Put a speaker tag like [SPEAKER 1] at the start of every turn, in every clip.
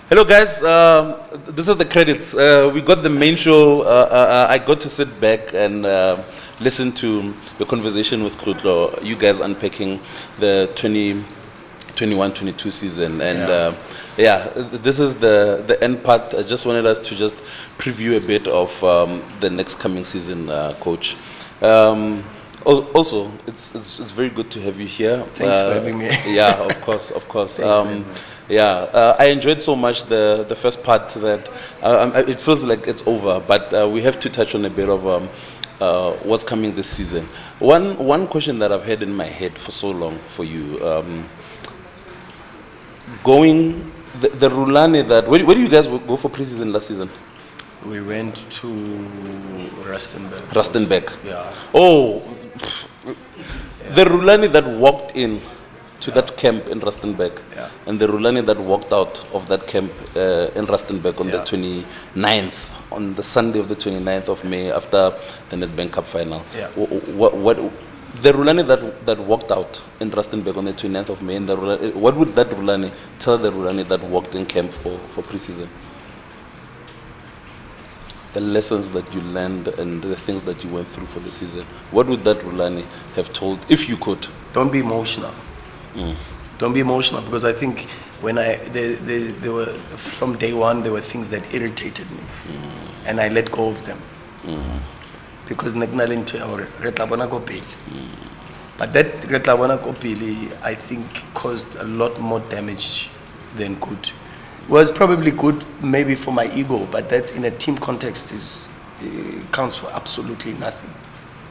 [SPEAKER 1] Hello guys, this is the credits. We got the main show. I got to sit back and listen to the conversation with Klutlo, you guys unpacking the 2021-22 season. And this is the end part. I just wanted us to just preview a bit of the next coming season, Coach. Also, it's very good to have you here.
[SPEAKER 2] Thanks for having me.
[SPEAKER 1] Yeah, of course. I enjoyed so much the first part that it feels like it's over, but we have to touch on a bit of what's coming this season. One question that I've had in my head for so long for you, the Rulani that where do you guys go for preseason last season?
[SPEAKER 2] We went to Rustenburg.
[SPEAKER 1] Rustenburg.
[SPEAKER 2] Yeah.
[SPEAKER 1] Oh, the Rulani that walked in to that camp in Rustenburg, and the Rulani that walked out of that camp in Rustenburg on the 29th, on the Sunday of the 29th of May after the Nedbank Cup final.
[SPEAKER 2] Yeah.
[SPEAKER 1] The Rulani that walked out in Rustenburg on the 29th of May, and what would that Rulani tell the Rulani that walked in camp for preseason? The lessons that you learned and the things that you went through for the season. What would that Rulani have told, if you could?
[SPEAKER 2] Don't be emotional. Don't be emotional, because I think when there were, from day one, there were things that irritated me, and I let go of them, because but that I think caused a lot more damage than good. It was probably good maybe for my ego, but that in a team context counts for absolutely nothing.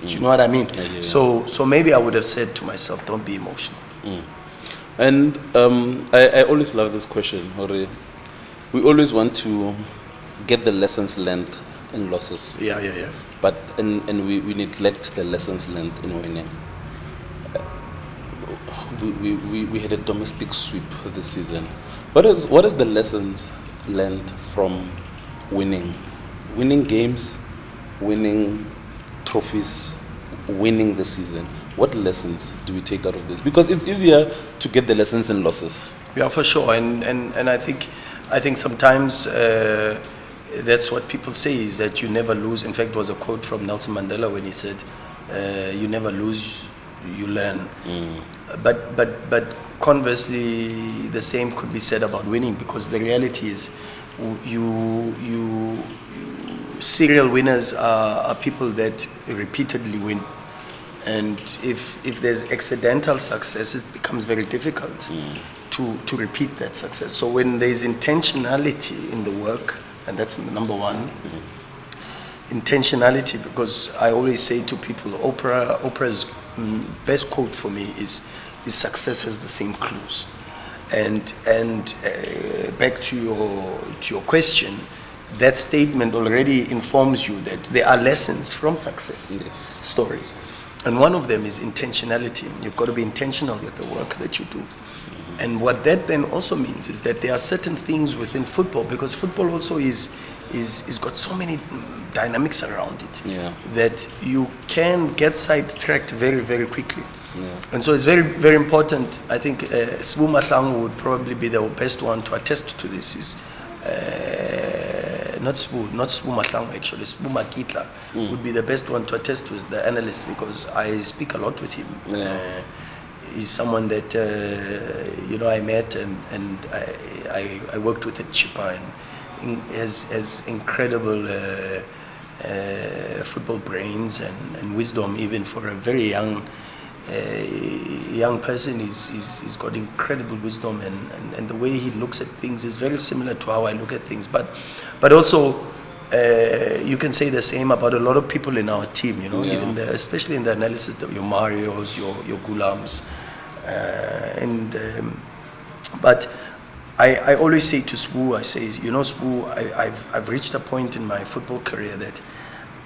[SPEAKER 2] Do you know what I mean? Yeah. So maybe I would have said to myself, don't be emotional.
[SPEAKER 1] And I always love this question, Hore. We always want to get the lessons learned in losses.
[SPEAKER 2] Yeah.
[SPEAKER 1] But and we neglect the lessons learned in winning. We had a domestic sweep this season. What is the lessons learned from winning games, winning trophies, winning the season? What lessons do we take out of this? Because it's easier to get the lessons in losses.
[SPEAKER 2] Yeah, for sure. And I think sometimes that's what people say, is that you never lose. In fact, it was a quote from Nelson Mandela when he said, "You never lose, you learn." But conversely, the same could be said about winning, because the reality is, serial winners are people that repeatedly win. And if there's accidental success, it becomes very difficult to repeat that success. So when there's intentionality in the work, and that's number one, intentionality, because I always say to people, Oprah's best quote for me is success has the same clues. And back to your question, that statement already informs you that there are lessons from success stories. And one of them is intentionality. You've got to be intentional with the work that you do. And what that then also means is that there are certain things within football, because football also is got so many dynamics around it, that you can get sidetracked very, very quickly. And so it's very, very important. I think Sbu Mahlangu would probably be the best one to attest to this. Is not Sbu Mahlangu actually. Sbu Makitla would be the best one to attest to, as the analyst, because I speak a lot with him. He's someone that I met and I worked with at Chippa, and has incredible football brains and wisdom, even for a very young person. He's got incredible wisdom, and the way he looks at things is very similar to how I look at things. But also you can say the same about a lot of people in our team, even especially in the analysis, your Marios, your Gulams, but I always say to Sbu, I say, Sbu, I've reached a point in my football career that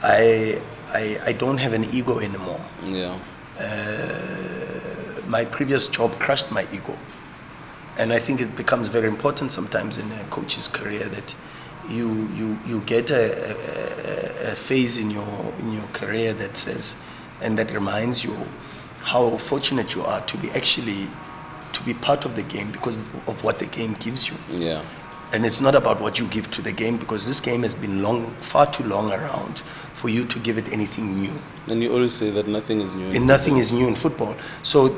[SPEAKER 2] I don't have an ego anymore. My previous job crushed my ego, and I think it becomes very important sometimes in a coach's career that you get a phase in your career that says, and that reminds you how fortunate you are to be part of the game, because of what the game gives you. And it's not about what you give to the game, because this game has been far too long around for you to give it anything new.
[SPEAKER 1] And you always say that nothing is new.
[SPEAKER 2] And nothing is new in football. So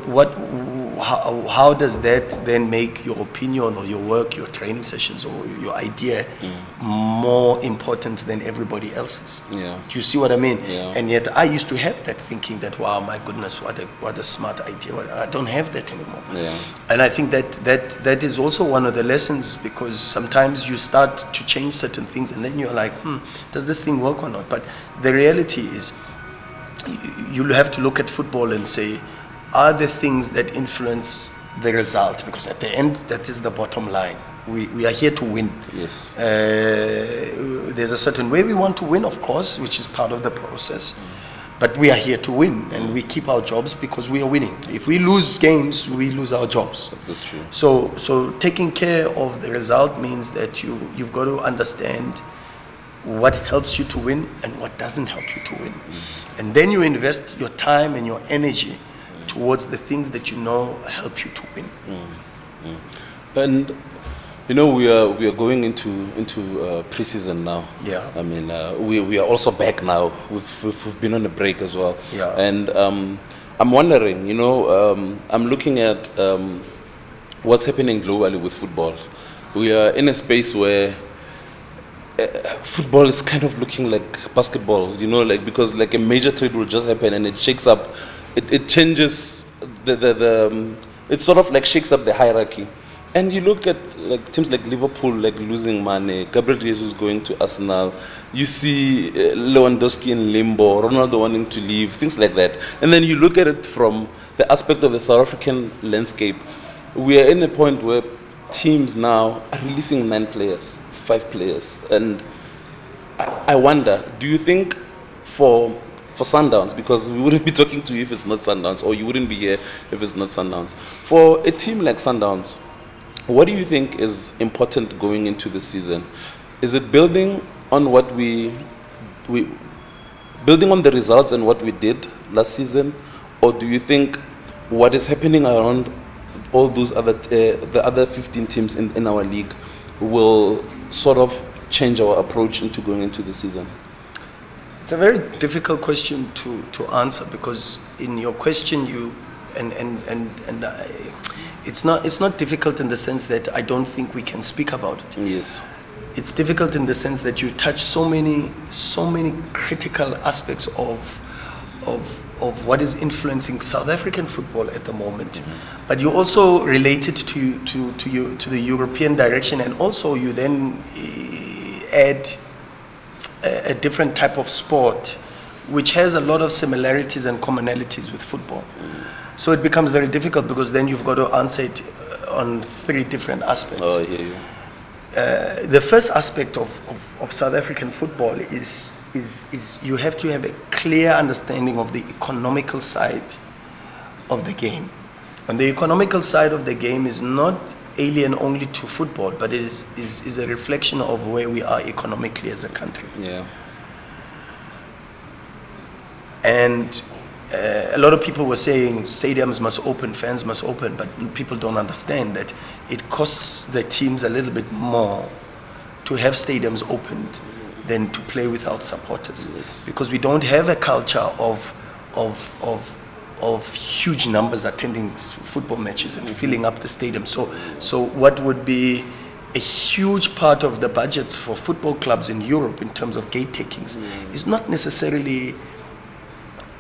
[SPEAKER 2] how does that then make your opinion or your work, your training sessions or your idea more important than everybody else's?
[SPEAKER 1] Yeah.
[SPEAKER 2] Do you see what I mean?
[SPEAKER 1] Yeah.
[SPEAKER 2] And yet I used to have that thinking that, wow, my goodness, what a smart idea. I don't have that anymore.
[SPEAKER 1] Yeah.
[SPEAKER 2] And I think that is also one of the lessons, because sometimes you start to change certain things and then you're like, does this thing work or not? But the reality is, you'll have to look at football and say, are the things that influence the result? Because at the end, that is the bottom line. We are here to win.
[SPEAKER 1] Yes.
[SPEAKER 2] There's a certain way we want to win, of course, which is part of the process. But we are here to win, and we keep our jobs because we are winning. If we lose games, we lose our jobs.
[SPEAKER 1] That's true.
[SPEAKER 2] So taking care of the result means that you've got to understand what helps you to win and what doesn't help you to win. And then you invest your time and your energy towards the things that you know help you to win.
[SPEAKER 1] And you know, we are going into pre-season now.
[SPEAKER 2] Yeah.
[SPEAKER 1] I mean, we are also back now. We've been on a break as well.
[SPEAKER 2] Yeah.
[SPEAKER 1] And I'm wondering, you know, I'm looking at what's happening globally with football. We are in a space where football is kind of looking like basketball, you know, like, because like a major trade will just happen and it shakes up, it changes it sort of like shakes up the hierarchy. And you look at like teams like Liverpool like losing money, Gabriel Jesus going to Arsenal, you see Lewandowski in limbo, Ronaldo wanting to leave, things like that. And then you look at it from the aspect of the South African landscape. We are in a point where teams now are releasing 9 players, 5 players, and I wonder, do you think for Sundowns, because we wouldn't be talking to you if it's not Sundowns, or you wouldn't be here if it's not Sundowns, for a team like Sundowns, what do you think is important going into the season? Is it building on what building on the results and what we did last season, or do you think what is happening around all those the other 15 teams in our league will sort of change our approach into going into the season?
[SPEAKER 2] It's a very difficult question to answer, because in your question it's not difficult in the sense that I don't think we can speak about it.
[SPEAKER 1] Yes.
[SPEAKER 2] It's difficult in the sense that you touch so many critical aspects of what is influencing South African football at the moment. But you also relate it to the European direction, and also you then add a different type of sport which has a lot of similarities and commonalities with football. So it becomes very difficult, because then you've got to answer it on 3 different aspects.
[SPEAKER 1] Oh, I hear you.
[SPEAKER 2] The first aspect of South African football is you have to have a clear understanding of the economical side of the game. And the economical side of the game is not alien only to football, but it is a reflection of where we are economically as a country.
[SPEAKER 1] Yeah.
[SPEAKER 2] And a lot of people were saying stadiums must open, fans must open, but people don't understand that it costs the teams a little bit more to have stadiums opened than to play without supporters.
[SPEAKER 1] Yes.
[SPEAKER 2] Because we don't have a culture of huge numbers attending football matches and filling up the stadium. So what would be a huge part of the budgets for football clubs in Europe in terms of gate takings is not necessarily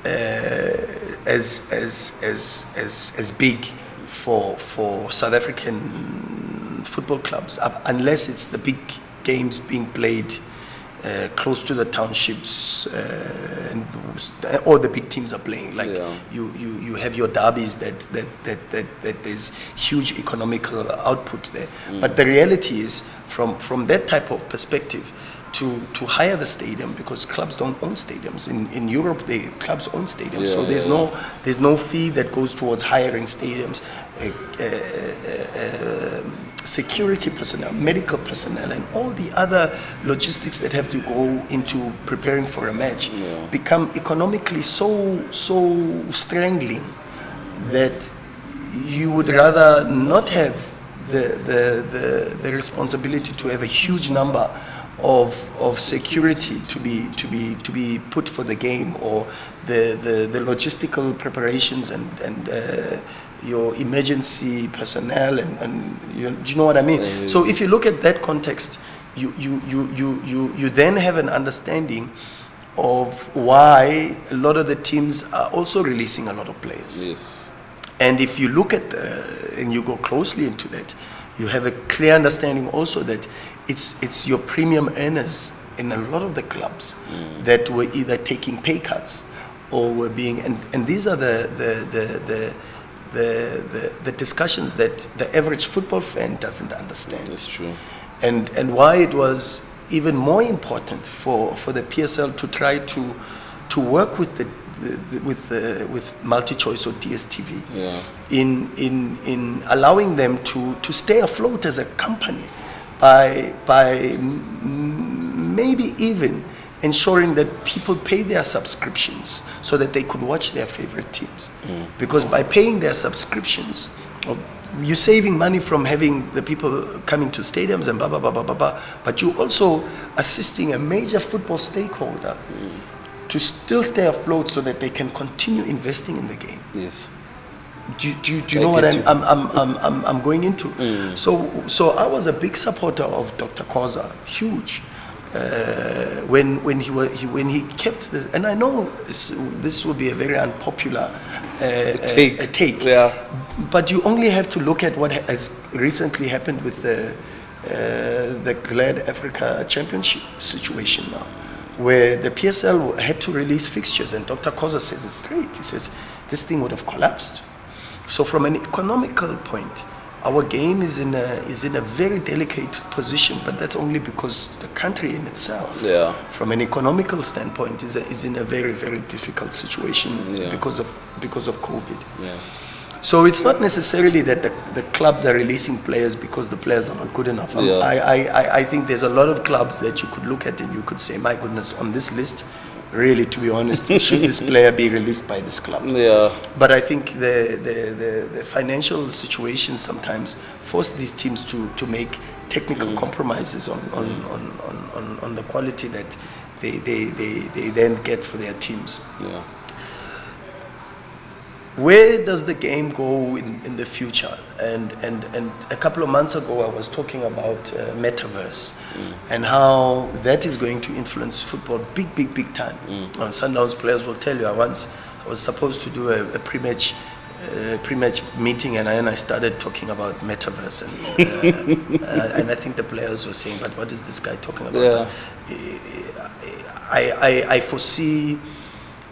[SPEAKER 2] as big for South African football clubs, unless it's the big games being played close to the townships, and all the big teams are playing. Like you have your derbies that there's huge economical output there. But the reality is, from that type of perspective, to hire the stadium, because clubs don't own stadiums. In Europe, clubs own stadiums, so there's no fee that goes towards hiring stadiums. Security personnel, medical personnel, and all the other logistics that have to go into preparing for a match become economically so strangling that you would rather not have the responsibility to have a huge number of security to be put for the game, or the logistical preparations and your emergency personnel and do you know what I mean? So if you look at that context, you then have an understanding of why a lot of the teams are also releasing a lot of players.
[SPEAKER 1] Yes.
[SPEAKER 2] And if you look at and you go closely into that, you have a clear understanding also that it's your premium earners in a lot of the clubs that were either taking pay cuts or were being, and these are the discussions that the average football fan doesn't understand.
[SPEAKER 1] That's true.
[SPEAKER 2] And why it was even more important for the PSL to try to work with with MultiChoice or DSTV in allowing them to stay afloat as a company by maybe even ensuring that people pay their subscriptions so that they could watch their favorite teams. Because by paying their subscriptions, you're saving money from having the people coming to stadiums and blah, blah, blah, blah, blah, blah. But you're also assisting a major football stakeholder to still stay afloat so that they can continue investing in the game.
[SPEAKER 1] Yes.
[SPEAKER 2] Do you know what I'm going into? So I was a big supporter of Dr. Khoza, huge. When he kept the, and I know this will be a very unpopular take.
[SPEAKER 1] Yeah.
[SPEAKER 2] But you only have to look at what has recently happened with the Glad Africa Championship situation now, where the PSL had to release fixtures, and Dr. Khoza says it straight. He says this thing would have collapsed. So from an economical point, our game is in a very delicate position, but that's only because the country in itself, from an economical standpoint, is in a very, very difficult situation because of COVID. Yeah. So it's not necessarily that the clubs are releasing players because the players are not good enough. I think there's a lot of clubs that you could look at and you could say, my goodness, on this list, really, to be honest, should this player be released by this club? Yeah. But I think the financial situations sometimes force these teams to make technical compromises on the quality that they then get for their teams. Yeah. Where does the game go in the future? And a couple of months ago, I was talking about Metaverse and how that is going to influence football big time. Sundowns players will tell you, I was supposed to do a pre-match meeting, and I started talking about Metaverse, and I think the players were saying, but what is this guy talking about?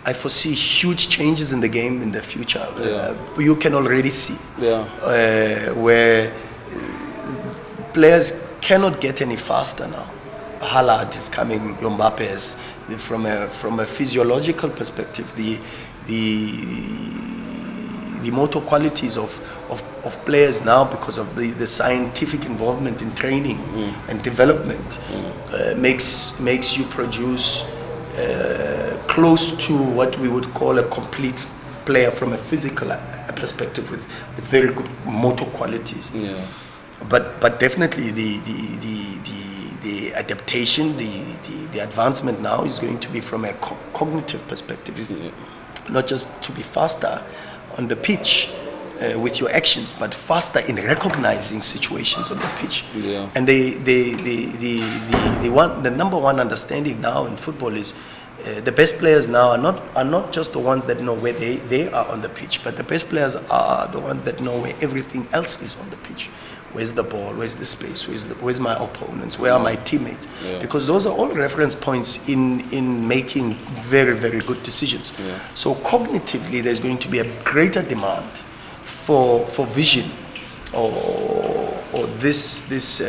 [SPEAKER 2] I foresee huge changes in the game in the future. You can already see where players cannot get any faster now. Haaland is coming, Mbappe is, from a physiological perspective, the motor qualities of players now, because of the scientific involvement in training and development, makes you produce close to what we would call a complete player from a physical perspective with very good motor qualities. Yeah. But definitely the adaptation, the advancement now is going to be from a cognitive perspective. It's not just to be faster on the pitch with your actions, but faster in recognizing situations on the pitch. Yeah. And the number one understanding now in football is the best players now are not just the ones that know where they are on the pitch, but the best players are the ones that know where everything else is on the pitch. Where's the ball? Where's the space? Where's my opponents? Where are my teammates? Yeah. Because those are all reference points in making very, very good decisions. Yeah. So cognitively, there's going to be a greater demand for vision, or this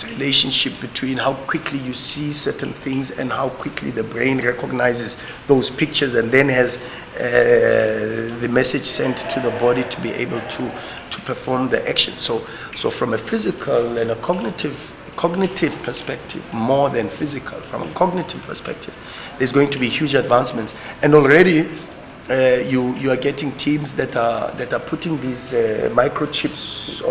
[SPEAKER 2] relationship between how quickly you see certain things and how quickly the brain recognizes those pictures and then has the message sent to the body to be able to perform the action. So from a physical and a cognitive perspective, more than physical, from a cognitive perspective, there's going to be huge advancements. And already You are getting teams that are putting these microchips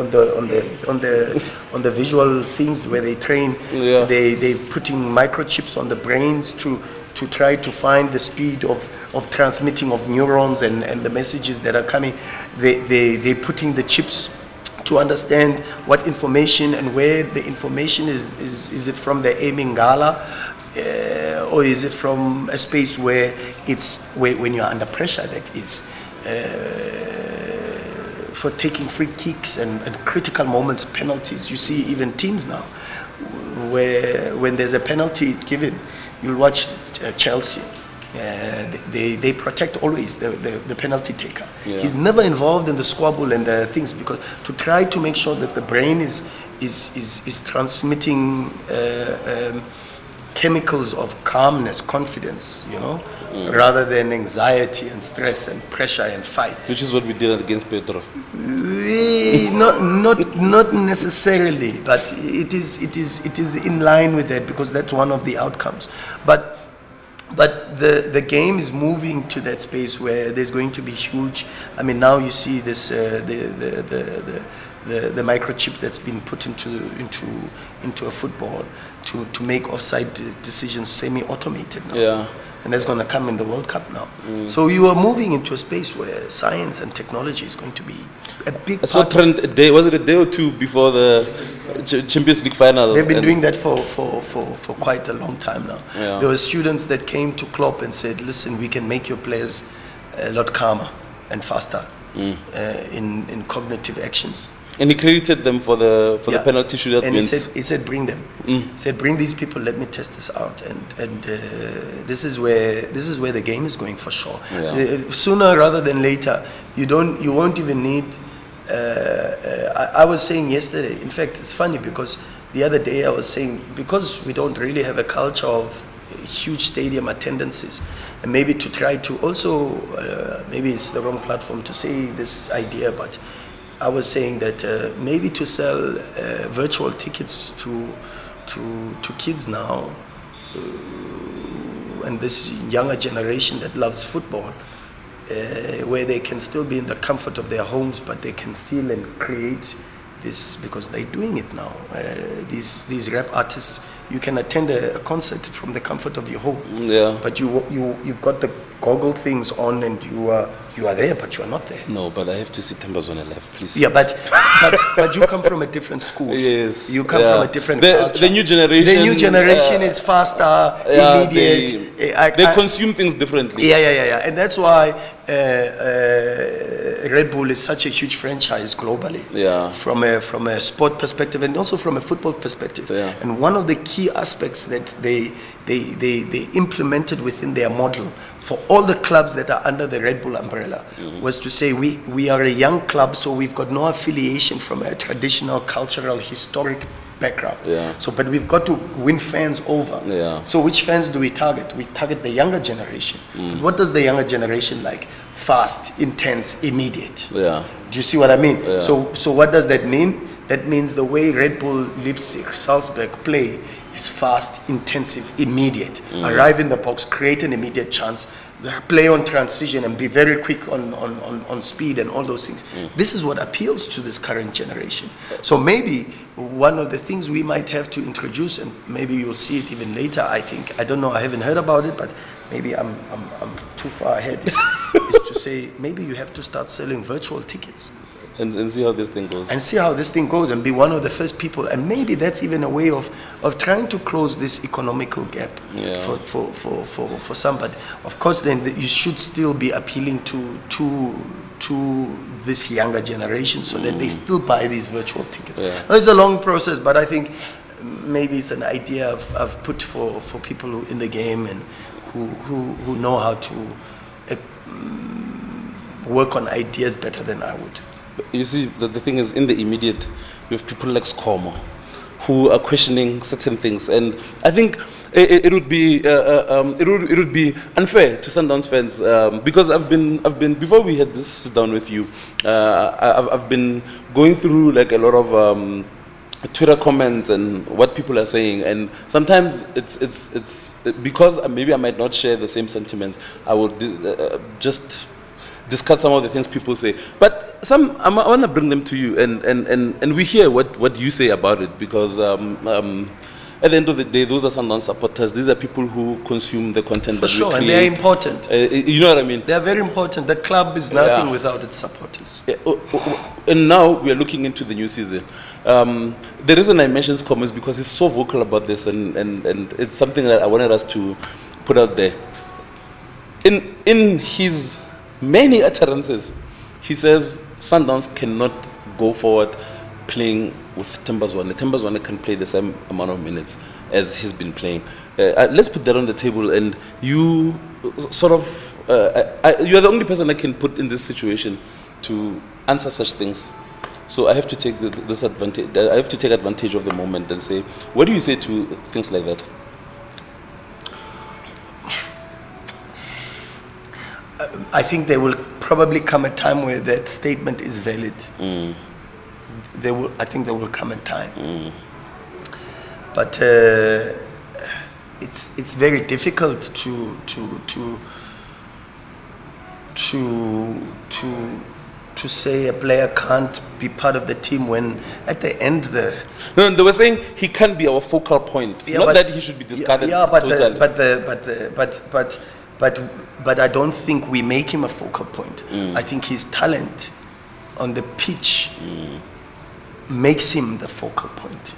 [SPEAKER 2] on the visual things where they train.
[SPEAKER 1] Yeah.
[SPEAKER 2] They putting microchips on the brains to try to find the speed of transmitting of neurons and the messages that are coming. They putting the chips to understand what information and where the information is. Is it from the Emingala? Or is it from a space where it's when you're under pressure, that is for taking free kicks and critical moments, penalties. You see even teams now where when there's a penalty given, you'll watch Chelsea. They protect always the penalty taker. Yeah. He's never involved in the squabble and the things, because to try to make sure that the brain is transmitting chemicals of calmness, confidence, you know, rather than anxiety and stress and pressure and fight.
[SPEAKER 1] Which is what we did against Pedro.
[SPEAKER 2] Not necessarily, but it is in line with that, because that's one of the outcomes. But the game is moving to that space where there's going to be huge. I mean, now you see this the microchip that's been put into a football to make offside decisions semi-automated now.
[SPEAKER 1] Yeah.
[SPEAKER 2] And that's going to come in the World Cup now. So you are moving into a space where science and technology is going to be a big part.
[SPEAKER 1] So Trent, was it a day or two before the Champions League final?
[SPEAKER 2] They've been doing that for quite a long time now.
[SPEAKER 1] Yeah.
[SPEAKER 2] There were students that came to Klopp and said, listen, we can make your players a lot calmer and faster in cognitive actions.
[SPEAKER 1] And he credited them for the penalty shootout
[SPEAKER 2] and
[SPEAKER 1] wins.
[SPEAKER 2] He said, bring them. He said, bring these people. Let me test this out. And this is where the game is going for sure.
[SPEAKER 1] Yeah.
[SPEAKER 2] Sooner rather than later, you won't even need. I was saying yesterday. In fact, it's funny because the other day I was saying, because we don't really have a culture of huge stadium attendances, and maybe to try to also maybe it's the wrong platform to say this idea, but I was saying that maybe to sell virtual tickets to kids now, and this younger generation that loves football, where they can still be in the comfort of their homes, but they can feel and create this, because they're doing it now. These rap artists, you can attend a concert from the comfort of your home.
[SPEAKER 1] Yeah.
[SPEAKER 2] But you've got the goggle things on, and you are there, but you are not there.
[SPEAKER 1] No, but I have to see Tembazone live, please.
[SPEAKER 2] Yeah, but you come from a different school.
[SPEAKER 1] Yes.
[SPEAKER 2] You come from a different culture.
[SPEAKER 1] The new generation.
[SPEAKER 2] The new generation is faster, immediate.
[SPEAKER 1] They consume things differently.
[SPEAKER 2] Yeah. And that's why Red Bull is such a huge franchise globally.
[SPEAKER 1] Yeah.
[SPEAKER 2] From a sport perspective and also from a football perspective. Yeah. And one of the key aspects that they implemented within their model for all the clubs that are under the Red Bull umbrella was to say we are a young club, so we've got no affiliation from a traditional, cultural, historic background.
[SPEAKER 1] Yeah.
[SPEAKER 2] So, but we've got to win fans over.
[SPEAKER 1] Yeah.
[SPEAKER 2] So which fans do we target? We target the younger generation. But what does the younger generation like? Fast, intense, immediate.
[SPEAKER 1] Yeah.
[SPEAKER 2] Do you see what I mean?
[SPEAKER 1] Yeah.
[SPEAKER 2] So what does that mean? That means the way Red Bull, Leipzig, Salzburg play is fast, intensive, immediate. Arrive in the box, create an immediate chance, play on transition and be very quick on speed and all those things. This is what appeals to this current generation. So maybe one of the things we might have to introduce, and maybe you'll see it even later, I think, I don't know, I haven't heard about it, but maybe I'm too far ahead, is to say maybe you have to start selling virtual tickets.
[SPEAKER 1] And see how this thing goes.
[SPEAKER 2] And see how this thing goes, and be one of the first people. And maybe that's even a way of trying to close this economical gap for some. But of course, then you should still be appealing to this younger generation, so that they still buy these virtual tickets. Yeah. It's a long process, but I think maybe it's an idea I've put for people who in the game and who know how to work on ideas better than I would.
[SPEAKER 1] You see, the thing is, in the immediate, you have people like Skomo, who are questioning certain things, and I think it would be unfair to Sundowns fans, because I've been before we had this sit down with you, I've been going through like a lot of Twitter comments and what people are saying, and sometimes it's because maybe I might not share the same sentiments. I would just discard some of the things people say. But I want to bring them to you, and we hear what you say about it, because at the end of the day, those are Sundowns supporters. These are people who consume the content that we create.
[SPEAKER 2] And they're important.
[SPEAKER 1] You know what I mean?
[SPEAKER 2] They're very important. The club is nothing without its supporters.
[SPEAKER 1] And now we are looking into the new season. The reason I mentioned Commons is because he's so vocal about this, and it's something that I wanted us to put out there. In his many utterances, he says Sundowns cannot go forward playing with Tembazwane. Tembazwane can play the same amount of minutes as he's been playing. Let's put that on the table, and you sort of, you are the only person I can put in this situation to answer such things. So I have to take this advantage. I have to take advantage of the moment and say, what do you say to things like that?
[SPEAKER 2] I think there will probably come a time where that statement is valid. I think there will come a time. But it's very difficult to say a player can't be part of the team when at the end
[SPEAKER 1] No, they were saying he can't be our focal point. Not that he should be discarded. Totally.
[SPEAKER 2] But I don't think we make him a focal point. I think his talent on the pitch makes him the focal point.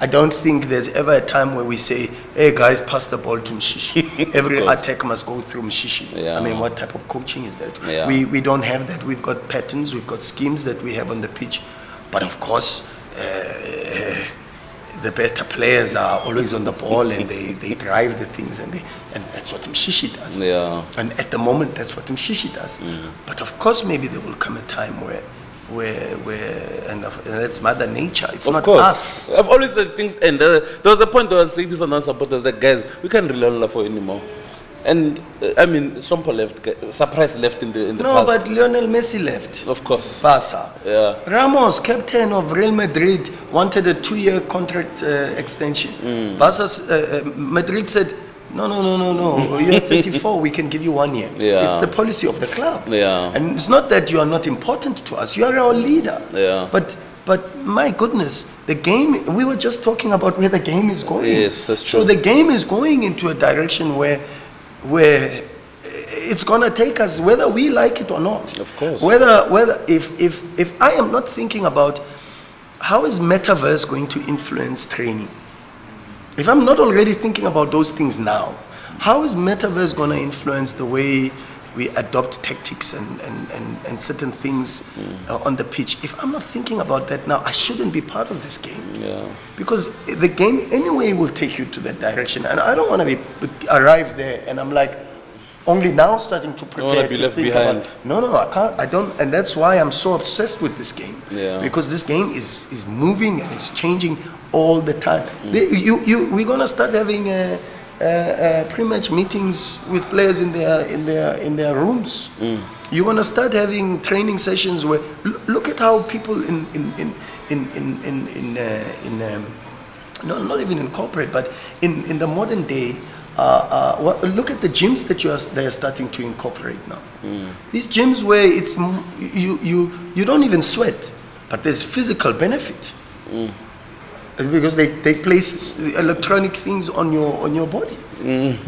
[SPEAKER 2] I don't think there's ever a time where we say, hey guys, pass the ball to Mshishi. Every attack must go through Mshishi. I mean, what type of coaching is that? We don't have that. We've got patterns, we've got schemes that we have on the pitch. But of course, the better players are always on the ball, and they drive the things, and that's what Mshishi does. And at the moment, that's what Mshishi does. But of course, maybe there will come a time where and that's Mother Nature. It's not us.
[SPEAKER 1] I've always said things, and there was a point where I was saying to some supporters that, guys, we can't rely on Lafo anymore. And I mean, Sompo left, Surprise left in the
[SPEAKER 2] past.
[SPEAKER 1] But
[SPEAKER 2] Lionel Messi left.
[SPEAKER 1] Of course.
[SPEAKER 2] Barca. Ramos, captain of Real Madrid, wanted a 2-year contract extension. Madrid said, no, you're 34, we can give you 1 year. It's the policy of the club. And it's not that you are not important to us, you are our leader. But my goodness, the game, we were just talking about where the game is going.
[SPEAKER 1] Yes, that's true.
[SPEAKER 2] So the game is going into a direction where it's gonna take us, whether we like it or not.
[SPEAKER 1] Of course.
[SPEAKER 2] Whether if I am not thinking about how is Metaverse going to influence training, if I'm not already thinking about those things now, how is Metaverse going to influence the way we adopt tactics and certain things on the pitch? If I'm not thinking about that now, I shouldn't be part of this game. Because the game anyway will take you to that direction. And I don't want to arrive there and I'm like, only now starting to prepare to think about. No, I can't. I don't, and that's why I'm so obsessed with this game. Because this game is moving and it's changing all the time. We're gonna start having pre-match meetings with players in their rooms. You're gonna start having training sessions where look at how people not even in corporate, but in the modern day. Look at the gyms that they are starting to incorporate now. These gyms where it's you don't even sweat, but there's physical benefit because they place electronic things on your body.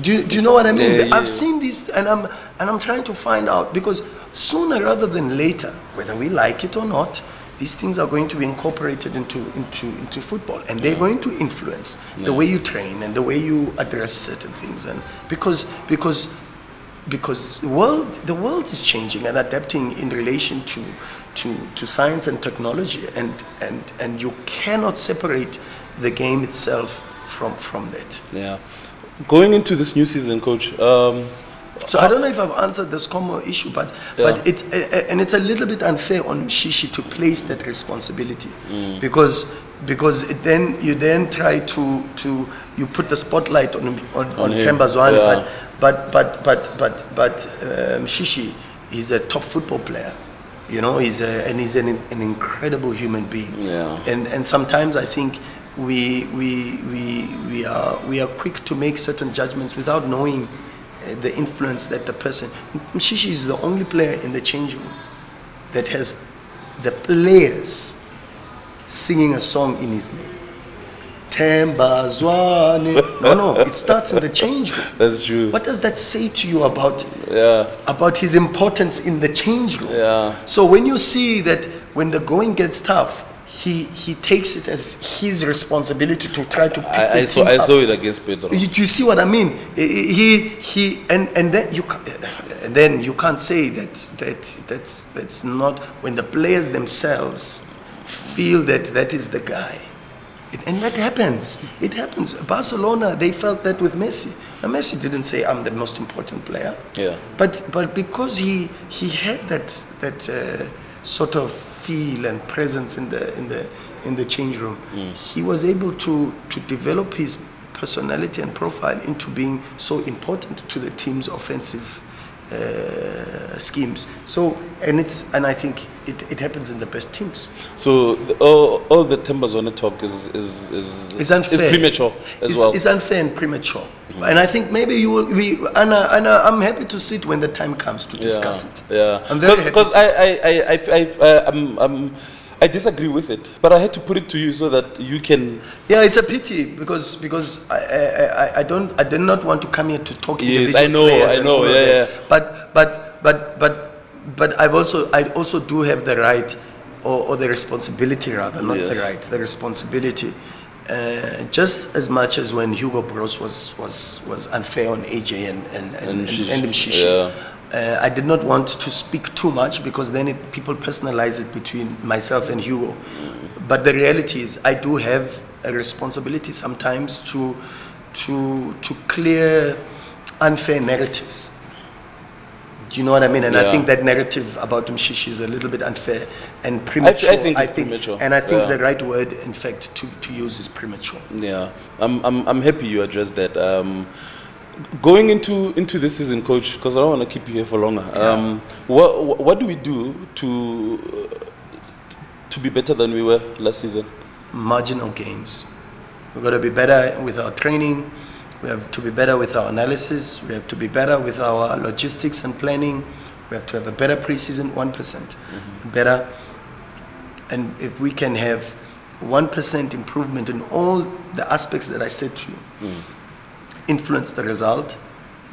[SPEAKER 2] Do you know what I mean? I've seen this, and I'm trying to find out, because sooner rather than later, whether we like it or not, these things are going to be incorporated into football, and they're going to influence the way you train and the way you address certain things. And because the world is changing and adapting in relation to science and technology, and you cannot separate the game itself from that.
[SPEAKER 1] Going into this new season, Coach.
[SPEAKER 2] So I don't know if I've answered the SCOMO issue, but it's a little bit unfair on Shishi to place that responsibility, because then you try to you put the spotlight on Tembazwane, but Shishi, he's a top football player, he's an incredible human being, and sometimes I think we are quick to make certain judgments without knowing the influence that the person. Mshishi is the only player in the change room that has the players singing a song in his name. Temba Zwane. No, it starts in the change room.
[SPEAKER 1] That's true.
[SPEAKER 2] What does that say to you about his importance in the change room?
[SPEAKER 1] Yeah.
[SPEAKER 2] So when you see that when the going gets tough, he takes it as his responsibility to try to pick
[SPEAKER 1] I saw it against Pedro.
[SPEAKER 2] You see what I mean? And then you can't say that's not when the players themselves feel that is the guy. And that happens. It happens. Barcelona, they felt that with Messi. And Messi didn't say, I'm the most important player.
[SPEAKER 1] Yeah.
[SPEAKER 2] But because he had that sort of feel and presence in the change room, he was able to develop his personality and profile into being so important to the team's offensive schemes. So and I think it happens in the best teams.
[SPEAKER 1] So all the Tembazone talk is
[SPEAKER 2] unfair.
[SPEAKER 1] Is premature as well.
[SPEAKER 2] It's unfair and premature. And I think maybe Anna, I'm happy to sit when the time comes to discuss it.
[SPEAKER 1] Yeah.
[SPEAKER 2] I'm very happy.
[SPEAKER 1] Because I disagree with it, but I had to put it to you so that you can.
[SPEAKER 2] Yeah, it's a pity because I did not want to come here to talk.
[SPEAKER 1] Yes, I know. Yeah.
[SPEAKER 2] But I also do have the right or the responsibility rather, not the right, the responsibility. Just as much as when Hugo Bros was unfair on AJ and Mshishi. Yeah. I did not want to speak too much because then people personalize it between myself and Hugo. But the reality is I do have a responsibility sometimes to clear unfair narratives. Do you know what I mean? And I think that narrative about Mshishi is a little bit unfair and premature.
[SPEAKER 1] I think it's premature.
[SPEAKER 2] And I think the right word, in fact, to use is premature.
[SPEAKER 1] Yeah, I'm happy you addressed that. Going into this season, Coach, because I don't want to keep you here for longer. What do we do to be better than we were last season?
[SPEAKER 2] Marginal gains. We've got to be better with our training. We have to be better with our analysis. We have to be better with our logistics and planning. We have to have a better preseason, 1% better. And if we can have 1% improvement in all the aspects that I said to you, influence the result,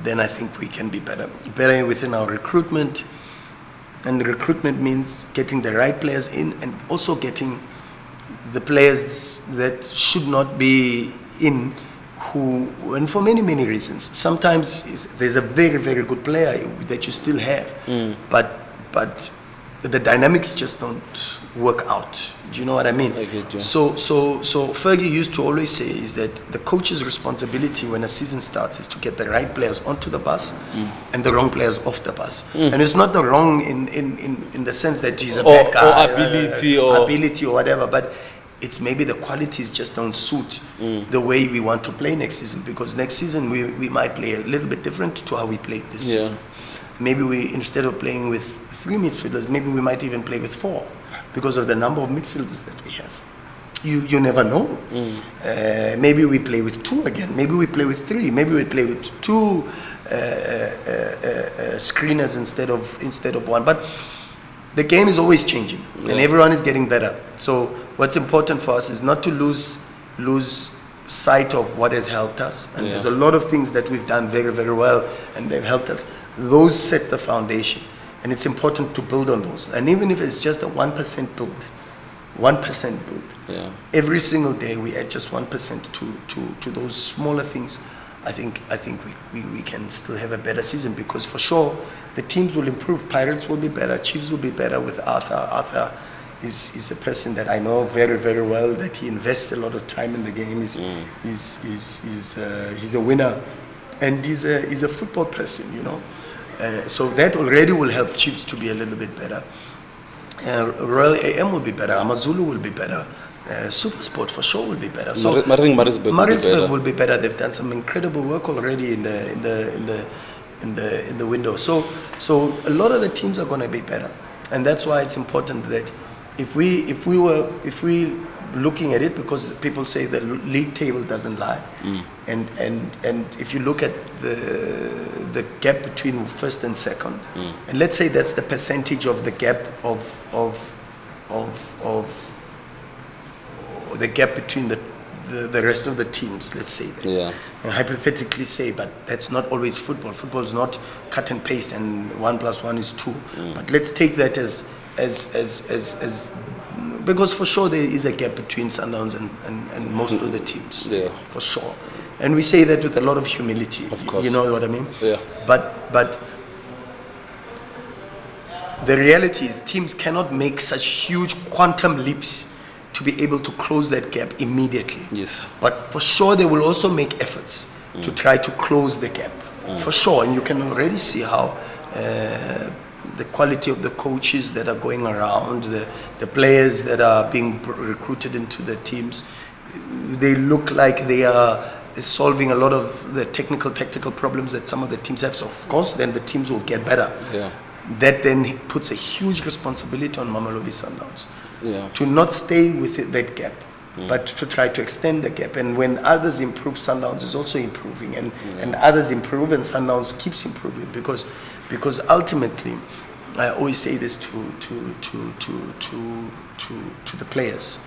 [SPEAKER 2] then I think we can be better. Better within our recruitment. And recruitment means getting the right players in and also getting the players that should not be in and for many, many reasons. Sometimes there's a very, very good player that you still have, but the dynamics just don't work out. Do you know what I mean?
[SPEAKER 1] I get you.
[SPEAKER 2] So Fergie used to always say is that the coach's responsibility when a season starts is to get the right players onto the bus and the wrong players off the bus. And it's not the wrong in the sense that he's a bad guy
[SPEAKER 1] or
[SPEAKER 2] ability or whatever, but it's maybe the qualities just don't suit the way we want to play next season, because next season we might play a little bit different to how we played this season. Maybe we, instead of playing with 3 midfielders, maybe we might even play with 4 because of the number of midfielders that we have. You never know. Maybe we play with 2 again. Maybe we play with 3. Maybe we play with 2 screeners instead of 1. But the game is always changing, and everyone is getting better. So what's important for us is not to lose sight of what has helped us. And there's a lot of things that we've done very, very well, and they've helped us. Those set the foundation, and it's important to build on those. And even if it's just a 1% build, 1% build. Every single day we add just 1% to those smaller things. I think we can still have a better season, because for sure the teams will improve. Pirates will be better. Chiefs will be better with Arthur. Arthur is a person that I know very, very well, that he invests a lot of time in the game. He's a winner, and he's a football person, you know. So that already will help Chiefs to be a little bit better. Royal AM will be better. Amazulu will be better. Supersport for sure will be better. So Maritzburg will be better. They've done some incredible work already in the window. So a lot of the teams are going to be better, and that's why it's important that if we looking at it, because people say the league table doesn't lie, and if you look at the gap between first and second, and let's say that's the percentage of the gap of the gap between the rest of the teams, let's say that.
[SPEAKER 1] Yeah.
[SPEAKER 2] And hypothetically say, but that's not always football. Football is not cut and paste and 1 + 1 is 2. But let's take that as because for sure there is a gap between Sundowns and most of the teams.
[SPEAKER 1] Yeah.
[SPEAKER 2] For sure. And we say that with a lot of humility.
[SPEAKER 1] Of course.
[SPEAKER 2] You know what I mean?
[SPEAKER 1] Yeah.
[SPEAKER 2] But the reality is teams cannot make such huge quantum leaps to be able to close that gap immediately.
[SPEAKER 1] Yes.
[SPEAKER 2] But for sure they will also make efforts to try to close the gap. For sure. And you can already see how the quality of the coaches that are going around, the players that are being recruited into the teams, they look like they are solving a lot of the tactical problems that some of the teams have. So of course then the teams will get better.
[SPEAKER 1] Yeah.
[SPEAKER 2] That then puts a huge responsibility on Mamelodi Sundowns to not stay with that gap, but to try to extend the gap. And when others improve, Sundowns is also improving, and others improve, and Sundowns keeps improving, because ultimately, I always say this to the players.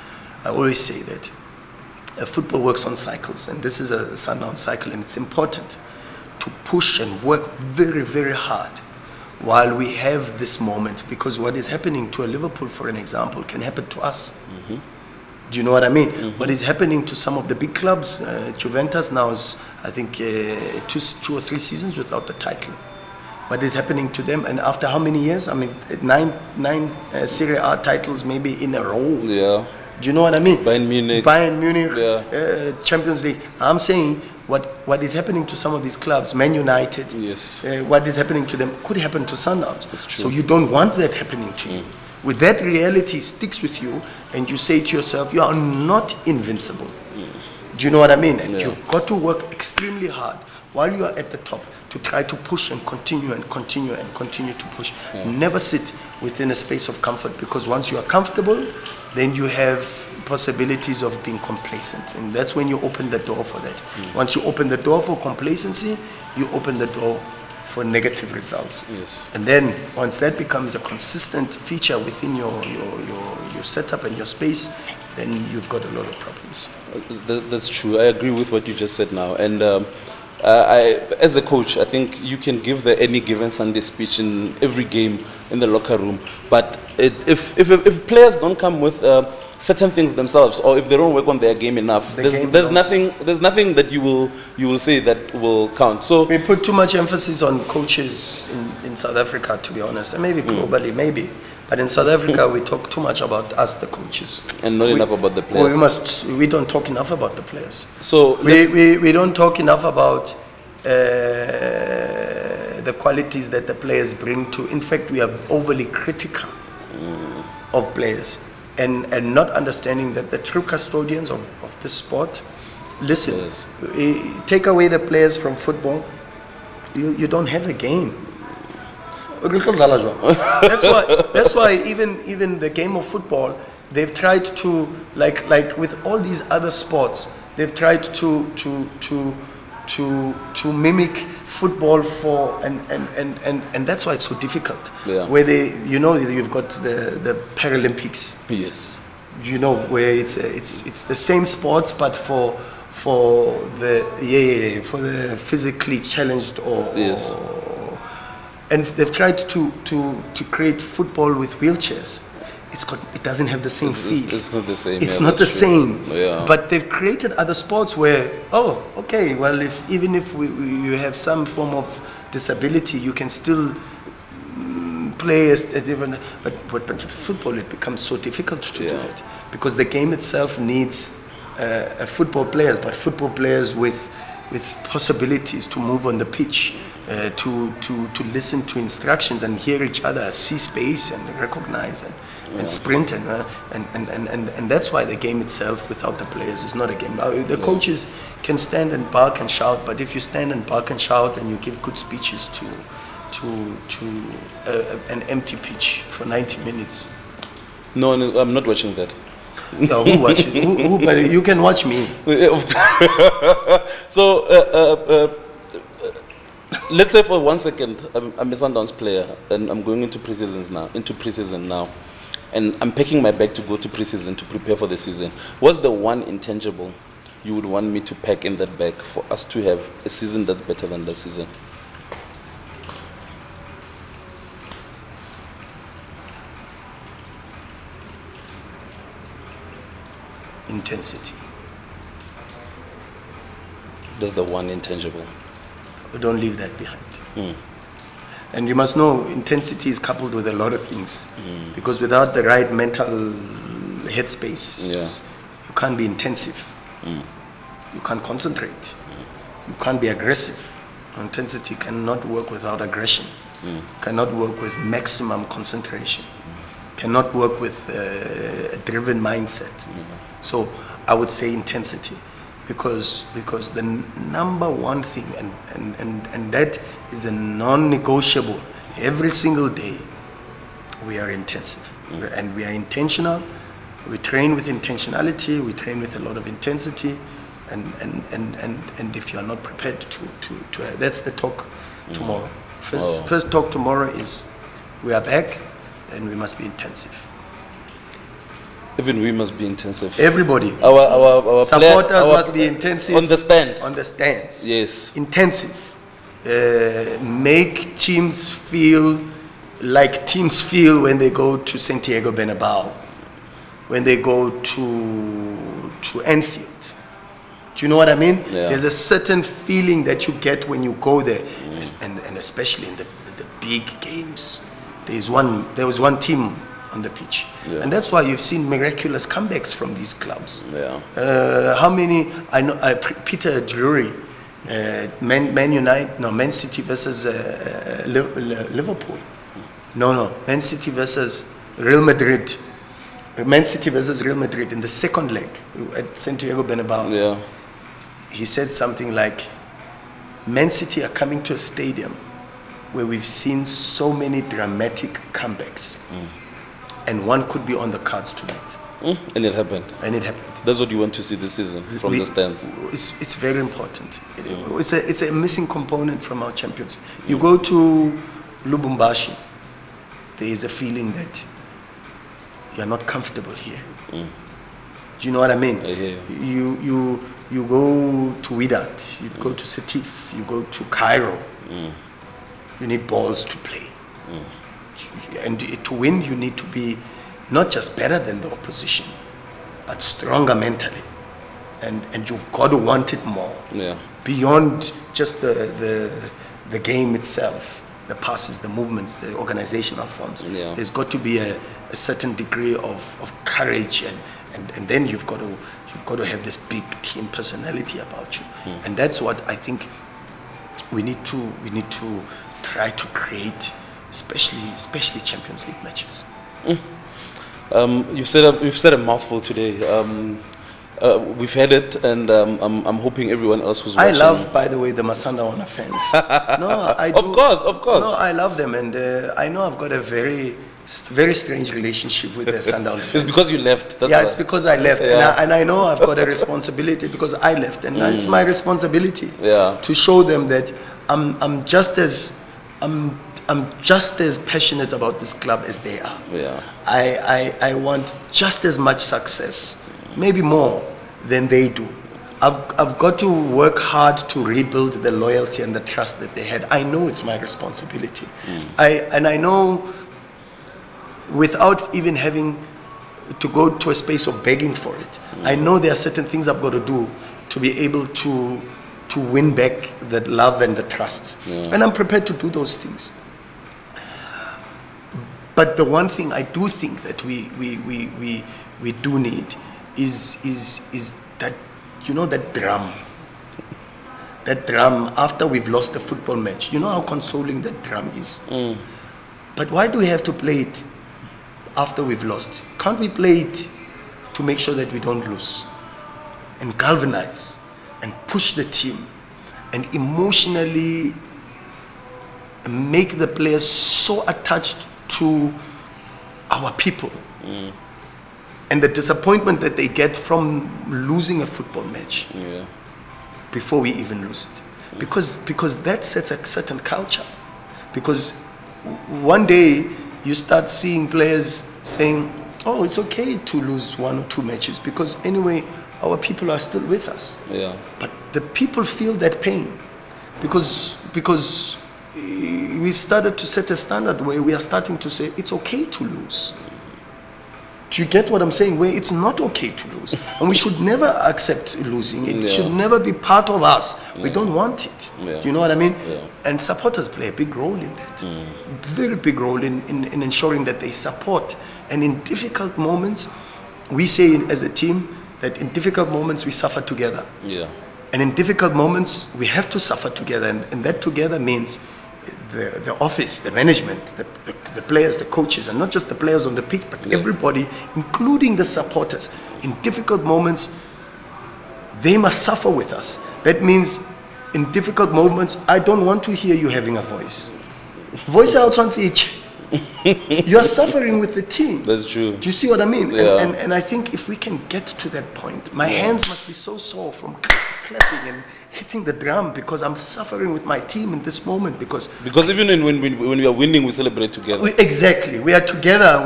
[SPEAKER 2] I always say that football works on cycles, and this is a Sundown cycle, and it's important to push and work very, very hard while we have this moment, because what is happening to a Liverpool, for an example, can happen to us. Do you know what I mean? What is happening to some of the big clubs, Juventus now is, I think, 2 or 3 seasons without the title. What is happening to them, and after how many years? I mean, nine Serie A titles maybe in a row.
[SPEAKER 1] Yeah.
[SPEAKER 2] Do you know what I mean?
[SPEAKER 1] Bayern Munich.
[SPEAKER 2] Yeah. Champions League. I'm saying what is happening to some of these clubs, Man United,
[SPEAKER 1] yes.
[SPEAKER 2] What is happening to them could happen to Sundowns. So you don't want that happening to you. With that reality sticks with you, and you say to yourself, you are not invincible. Do you know what I mean? And you've got to work extremely hard while you are at the top to try to push and continue and continue and continue to push. Never sit within a space of comfort, because once you are comfortable, then you have possibilities of being complacent, and that's when you open the door for that. Once you open the door for complacency, you open the door for negative results.
[SPEAKER 1] Yes.
[SPEAKER 2] And then once that becomes a consistent feature within your setup and your space, then you've got a lot of problems.
[SPEAKER 1] That's true. I agree with what you just said now. And as a coach, I think you can give the any given Sunday speech in every game in the locker room. But if players don't come with certain things themselves, or if they don't work on their game enough, there's nothing that you will say that will count. So
[SPEAKER 2] we put too much emphasis on coaches in South Africa, to be honest, and maybe globally, maybe. But in South Africa, we talk too much about us, the coaches,
[SPEAKER 1] and not enough about the players.
[SPEAKER 2] We don't talk enough about the players.
[SPEAKER 1] So
[SPEAKER 2] we don't talk enough about the qualities that the players bring to. In fact, we are overly critical of players, and not understanding that the true custodians of this sport. Listen, take away the players from football, you don't have a game. That's why even the game of football, they've tried to like with all these other sports, they've tried to mimic football and that's why it's so difficult. Where you've got the Paralympics.
[SPEAKER 1] Yes.
[SPEAKER 2] Where it's the same sports, but for the physically challenged and they've tried to create football with wheelchairs. It doesn't have the same feel.
[SPEAKER 1] It's not the same.
[SPEAKER 2] It's not the same. Yeah. But they've created other sports where, okay, well, even if you have some form of disability, you can still play a different. But with football, it becomes so difficult to do that, because the game itself needs football players, but football players with possibilities to move on the pitch. To listen to instructions and hear each other, see space and recognize and sprint and that's why the game itself without the players is not a game. The coaches can stand and bark and shout, but if you stand and bark and shout and you give good speeches to an empty pitch for 90 minutes.
[SPEAKER 1] No, I'm not watching that.
[SPEAKER 2] No, who watches? But you can watch me.
[SPEAKER 1] So, let's say for 1 second, I'm a Sundowns player, and I'm going into preseason now, and I'm packing my bag to go to preseason to prepare for the season. What's the one intangible you would want me to pack in that bag for us to have a season that's better than the season?
[SPEAKER 2] Intensity.
[SPEAKER 1] That's the one intangible.
[SPEAKER 2] Don't leave that behind. And you must know, intensity is coupled with a lot of things. Because without the right mental headspace, you can't be intensive. You can't concentrate. You can't be aggressive. Intensity cannot work without aggression. Cannot work with maximum concentration. Cannot work with a driven mindset. So I would say intensity, because the number one thing, and that is a non-negotiable, every single day we are intensive. And we are intentional. We train with intentionality, we train with a lot of intensity, and if you are not prepared to that's the talk tomorrow. First talk tomorrow is we are back, and we must be intensive.
[SPEAKER 1] Even we must be intensive.
[SPEAKER 2] Everybody.
[SPEAKER 1] Our
[SPEAKER 2] supporters must be intensive.
[SPEAKER 1] On the stand.
[SPEAKER 2] On the stands.
[SPEAKER 1] Yes.
[SPEAKER 2] Intensive. Make teams feel like teams feel when they go to Santiago Bernabeu, when they go to Anfield. Do you know what I mean?
[SPEAKER 1] Yeah.
[SPEAKER 2] There's a certain feeling that you get when you go there, and especially in the big games. There was one team on the pitch, and that's why you've seen miraculous comebacks from these clubs. How many? I know. Peter Drury, Man City versus Liverpool. No, Man City versus Real Madrid. Man City versus Real Madrid in the second leg at Santiago Bernabeu.
[SPEAKER 1] Yeah.
[SPEAKER 2] He said something like, Man City are coming to a stadium where we've seen so many dramatic comebacks. And one could be on the cards tonight.
[SPEAKER 1] And it happened.
[SPEAKER 2] And it happened.
[SPEAKER 1] That's what you want to see this season from the stands.
[SPEAKER 2] It's very important. It's a missing component from our champions. You go to Lubumbashi, there is a feeling that you're not comfortable here. Do you know what I mean?
[SPEAKER 1] I hear you.
[SPEAKER 2] You go to Wydad, you go to Setif, you go to Cairo. You need balls to play. And to win, you need to be not just better than the opposition, but stronger mentally. And you've got to want it more. Beyond just the game itself, the passes, the movements, the organizational forms. There's got to be a certain degree of courage, and then you've got to have this big team personality about you. And that's what I think we need to try to create, especially Champions League matches. You've
[SPEAKER 1] said a mouthful today. We've had it, and I'm hoping everyone else who's watching.
[SPEAKER 2] I love, by the way, the Masandawana fans. No, I do.
[SPEAKER 1] Of course.
[SPEAKER 2] No, I love them, and I know I've got a very strange relationship with the Sundowns fans.
[SPEAKER 1] It's because you left. That's
[SPEAKER 2] it's because I left, and I know I've got a responsibility because I left, and it's my responsibility to show them that I'm just as passionate about this club as they are. I want just as much success, maybe more than they do. I've got to work hard to rebuild the loyalty and the trust that they had. I know it's my responsibility. I know, without even having to go to a space of begging for it, I know there are certain things I've got to do to be able to win back that love and the trust. And I'm prepared to do those things. But the one thing I do think that we do need is that, you know, that drum. That drum after we've lost the football match. You know how consoling that drum is. But why do we have to play it after we've lost? Can't we play it to make sure that we don't lose? And galvanize and push the team and emotionally make the players so attached to our people and the disappointment that they get from losing a football match before we even lose it, because that sets a certain culture. Because one day you start seeing players saying, "Oh, it's okay to lose 1 or 2 matches because anyway our people are still with us."
[SPEAKER 1] Yeah.
[SPEAKER 2] But the people feel that pain because we started to set a standard where we are starting to say it's okay to lose. Do you get what I'm saying? Where it's not okay to lose. And we should never accept losing. It should never be part of us. We don't want it. Do you know what I mean?
[SPEAKER 1] Yeah.
[SPEAKER 2] And supporters play a big role in that. Very big role in ensuring that they support. And in difficult moments, we say as a team that in difficult moments we suffer together.
[SPEAKER 1] Yeah.
[SPEAKER 2] And in difficult moments, we have to suffer together. And that together means the office, the management, the players, the coaches, and not just the players on the pitch, but everybody, including the supporters. In difficult moments, they must suffer with us. That means in difficult moments, I don't want to hear you having a voice. Voice out on each. You are suffering with the team.
[SPEAKER 1] That's true.
[SPEAKER 2] Do you see what I mean?
[SPEAKER 1] Yeah.
[SPEAKER 2] And I think if we can get to that point, my hands must be so sore from clapping and hitting the drum because I'm suffering with my team in this moment. Because
[SPEAKER 1] even when we are winning, we celebrate together.
[SPEAKER 2] Exactly. We are together.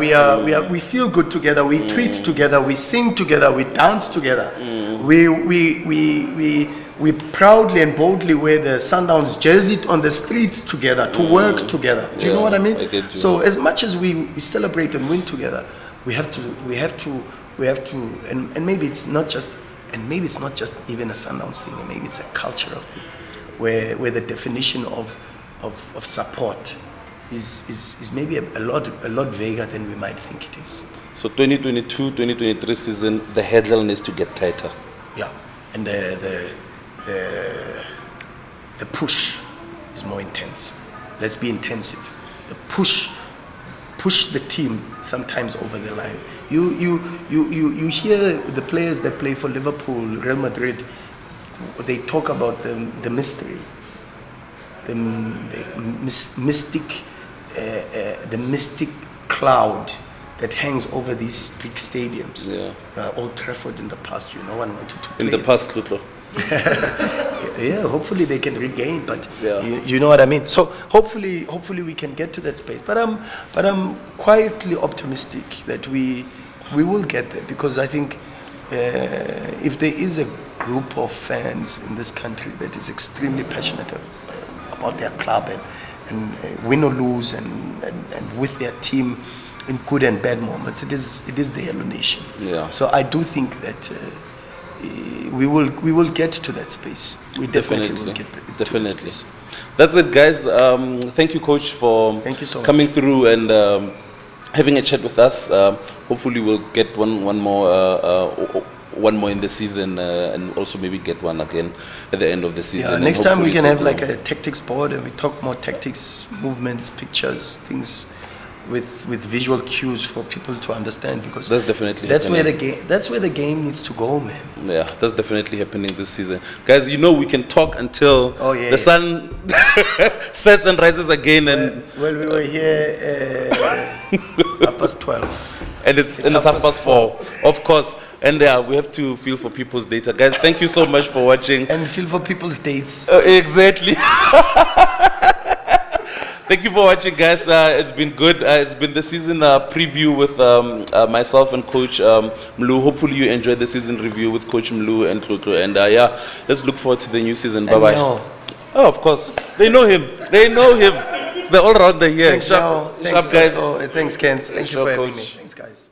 [SPEAKER 2] We feel good together. We treat together. We sing together. We dance together. We proudly and boldly wear the Sundowns jersey on the streets together to work together. Do you know what I mean?
[SPEAKER 1] I get you.
[SPEAKER 2] So as much as we celebrate and win together, we have to, and maybe it's not just even a Sundowns thing. And maybe it's a cultural thing, where the definition of support is maybe a lot vaguer than we might think it is.
[SPEAKER 1] So 2022-2023 season, the headline needs to get tighter.
[SPEAKER 2] Yeah, and the push is more intense. Let's be intensive. The push the team sometimes over the line. You hear the players that play for Liverpool, Real Madrid, they talk about the mystery, the mystic cloud that hangs over these big stadiums.
[SPEAKER 1] Yeah.
[SPEAKER 2] Old Trafford in the past, no one wanted to play.
[SPEAKER 1] In the past, Lutlo.
[SPEAKER 2] Yeah, hopefully they can regain, but you know what I mean. So hopefully we can get to that space. But I'm quietly optimistic that we will get there, because I think if there is a group of fans in this country that is extremely passionate about their club and win or lose and with their team in good and bad moments, it is the Yellow Nation. Yeah. So I do think that we will get to that space. We definitely will get to that space.
[SPEAKER 1] That's it, guys. Thank you, Coach, for coming through and having a chat with us. Hopefully, we'll get one more in the season, and also maybe get one again at the end of the season.
[SPEAKER 2] Yeah, next time we can have like a tactics board and we talk more tactics, movements, pictures, things with visual cues for people to understand, because
[SPEAKER 1] that's definitely
[SPEAKER 2] where the game needs to go, man.
[SPEAKER 1] Yeah, that's definitely happening this season, guys. We can talk until the sun sets and rises again. And
[SPEAKER 2] well, we were here 12:30,
[SPEAKER 1] and it's 4:30, of course. And we have to feel for people's data, guys. Thank you so much for watching.
[SPEAKER 2] And feel for people's dates.
[SPEAKER 1] Exactly. Thank you for watching, guys. It's been good. It's been the season preview with myself and Coach Mlu. Hopefully you enjoyed the season review with Coach Mlu and Tlotlo. And yeah, let's look forward to the new season. Bye-bye. Oh, of course. They know him. They know him. It's the all-rounder here.
[SPEAKER 2] Thanks,
[SPEAKER 1] sharp guys.
[SPEAKER 2] Thanks, Kens. Thank you for having me. Thanks, guys.